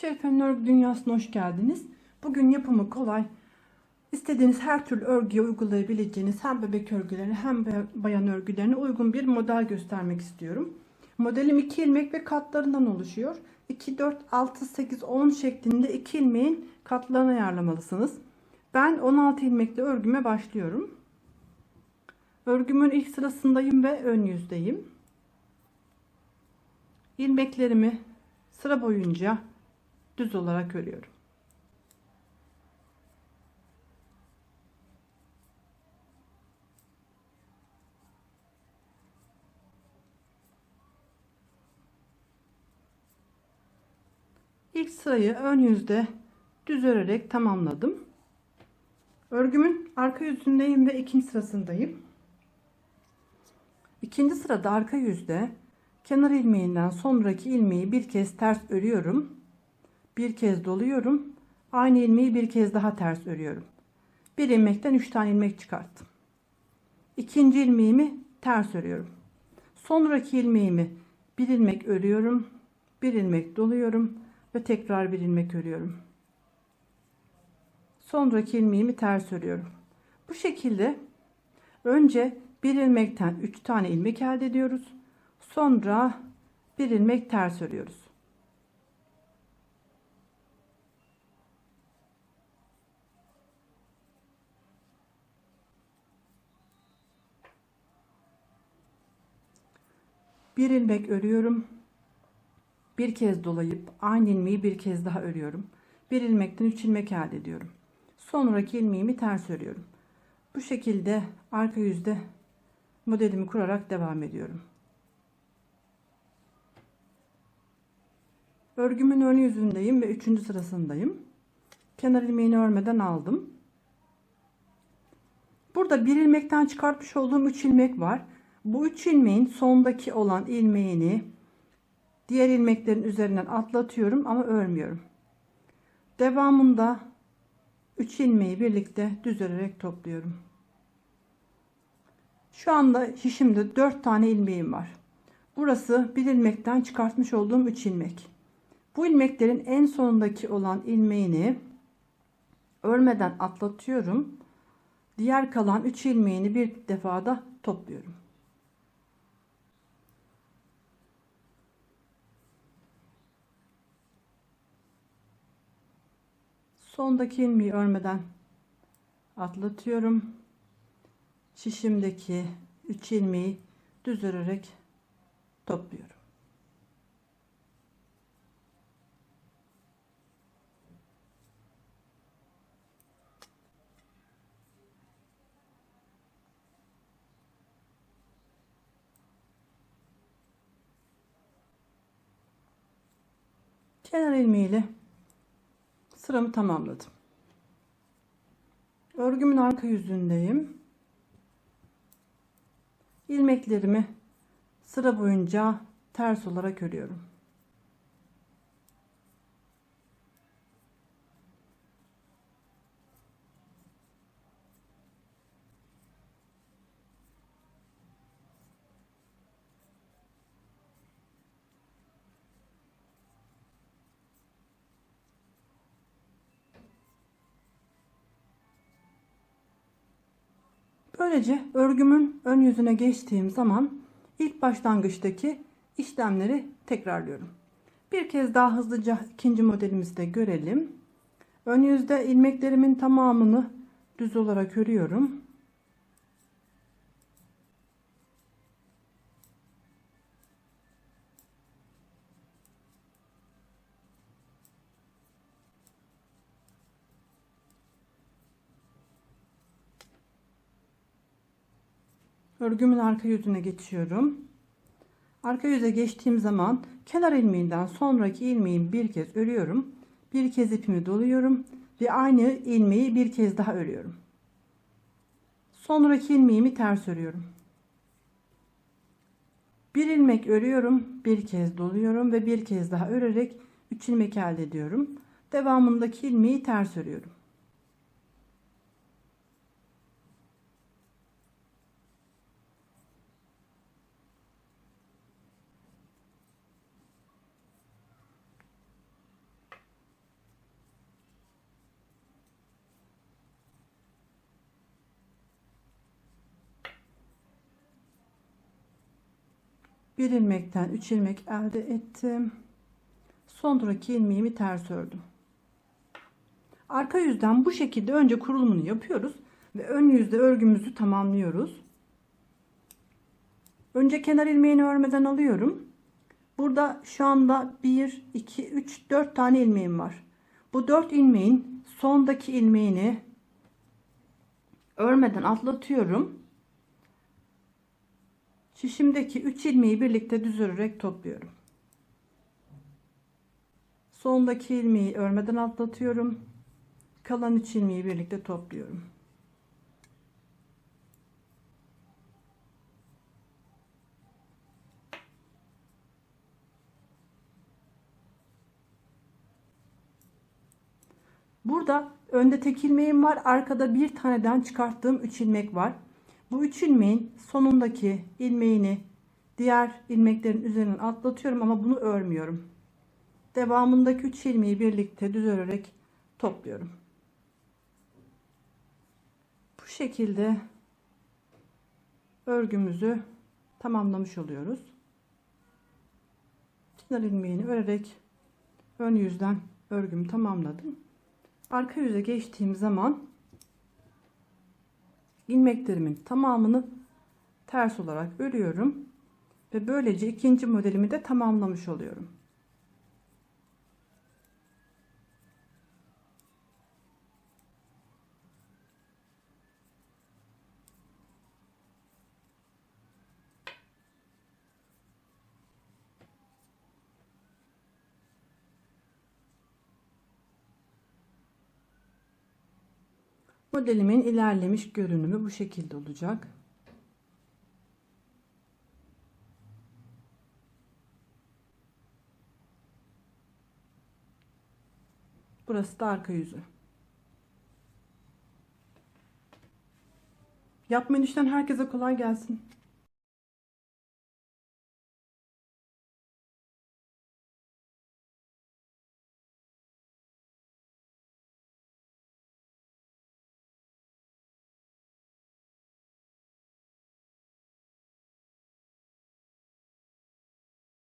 Şerife'nin örgü dünyasına hoş geldiniz. Bugün yapımı kolay, istediğiniz her türlü örgüye uygulayabileceğiniz hem bebek örgülerine hem bayan örgülerine uygun bir model göstermek istiyorum. Modelim 2 ilmek ve katlarından oluşuyor. 2, 4, 6, 8, 10 şeklinde 2 ilmeğin katlarını ayarlamalısınız. Ben 16 ilmekle örgüme başlıyorum. Örgümün ilk sırasındayım ve ön yüzdeyim. İlmeklerimi sıra boyunca düz olarak örüyorum. İlk sırayı ön yüzde düz örerek tamamladım. Örgümün arka yüzündeyim ve ikinci sırasındayım. İkinci sırada arka yüzde kenar ilmeğinden sonraki ilmeği bir kez ters örüyorum. Bir kez doluyorum. Aynı ilmeği bir kez daha ters örüyorum. Bir ilmekten 3 tane ilmek çıkarttım. İkinci ilmeğimi ters örüyorum. Sonraki ilmeğimi bir ilmek örüyorum. Bir ilmek doluyorum ve tekrar bir ilmek örüyorum. Sonraki ilmeğimi ters örüyorum. Bu şekilde önce bir ilmekten 3 tane ilmek elde ediyoruz. Sonra bir ilmek ters örüyoruz. Bir ilmek örüyorum. Bir kez dolayıp aynı ilmeği bir kez daha örüyorum. Bir ilmekten 3 ilmek elde ediyorum. Sonraki ilmeğimi ters örüyorum. Bu şekilde arka yüzde modelimi kurarak devam ediyorum. Örgümün ön yüzündeyim ve 3. sırasındayım. Kenar ilmeğini örmeden aldım. Burada bir ilmekten çıkartmış olduğum 3 ilmek var. Bu 3 ilmeğin sondaki olan ilmeğini diğer ilmeklerin üzerinden atlatıyorum ama örmüyorum. Devamında 3 ilmeği birlikte düz örerek topluyorum. Şu anda şişimde 4 tane ilmeğim var. Burası bir ilmekten çıkartmış olduğum 3 ilmek. Bu ilmeklerin en sonundaki olan ilmeğini örmeden atlatıyorum. Diğer kalan 3 ilmeğini bir defada topluyorum. Sondaki ilmeği örmeden atlatıyorum. Şişimdeki 3 ilmeği düz örerek topluyorum. Kenar ilmeğiyle sıramı tamamladım. Örgümün arka yüzündeyim. İlmeklerimi sıra boyunca ters olarak örüyorum. Böylece örgümün ön yüzüne geçtiğim zaman ilk başlangıçtaki işlemleri tekrarlıyorum. Bir kez daha hızlıca ikinci modelimizi de görelim. Ön yüzde ilmeklerimin tamamını düz olarak örüyorum. Örgümün arka yüzüne geçiyorum. Arka yüze geçtiğim zaman kenar ilmeğinden sonraki ilmeği bir kez örüyorum. Bir kez ipimi doluyorum ve aynı ilmeği bir kez daha örüyorum. Sonraki ilmeğimi ters örüyorum. Bir ilmek örüyorum, bir kez doluyorum ve bir kez daha örerek 3 ilmek elde ediyorum. Devamındaki ilmeği ters örüyorum. Bir ilmekten 3 ilmek elde ettim. Sondaki ilmeğimi ters ördüm. Arka yüzden bu şekilde önce kurulumunu yapıyoruz ve ön yüzde örgümüzü tamamlıyoruz. Önce kenar ilmeğini örmeden alıyorum. Burada şu anda 1 2 3 4 tane ilmeğim var. Bu 4 ilmeğin sondaki ilmeğini örmeden atlatıyorum. Şişimdeki 3 ilmeği birlikte düz örerek topluyorum. Sondaki ilmeği örmeden atlatıyorum. Kalan 3 ilmeği birlikte topluyorum. Burada önde tek ilmeğim var. Arkada bir taneden çıkarttığım 3 ilmek var. Bu 3 ilmeğin sonundaki ilmeğini diğer ilmeklerin üzerinden atlatıyorum ama bunu örmüyorum. Devamındaki 3 ilmeği birlikte düz örerek topluyorum. Bu şekilde örgümüzü tamamlamış oluyoruz. Kenar ilmeğini örerek ön yüzden örgümü tamamladım. Arka yüze geçtiğim zaman ilmeklerimin tamamını ters olarak örüyorum ve böylece ikinci modelimi de tamamlamış oluyorum. Modelimin ilerlemiş görünümü bu şekilde olacak. Burası da arka yüzü. Yapmayı düşünen herkese kolay gelsin.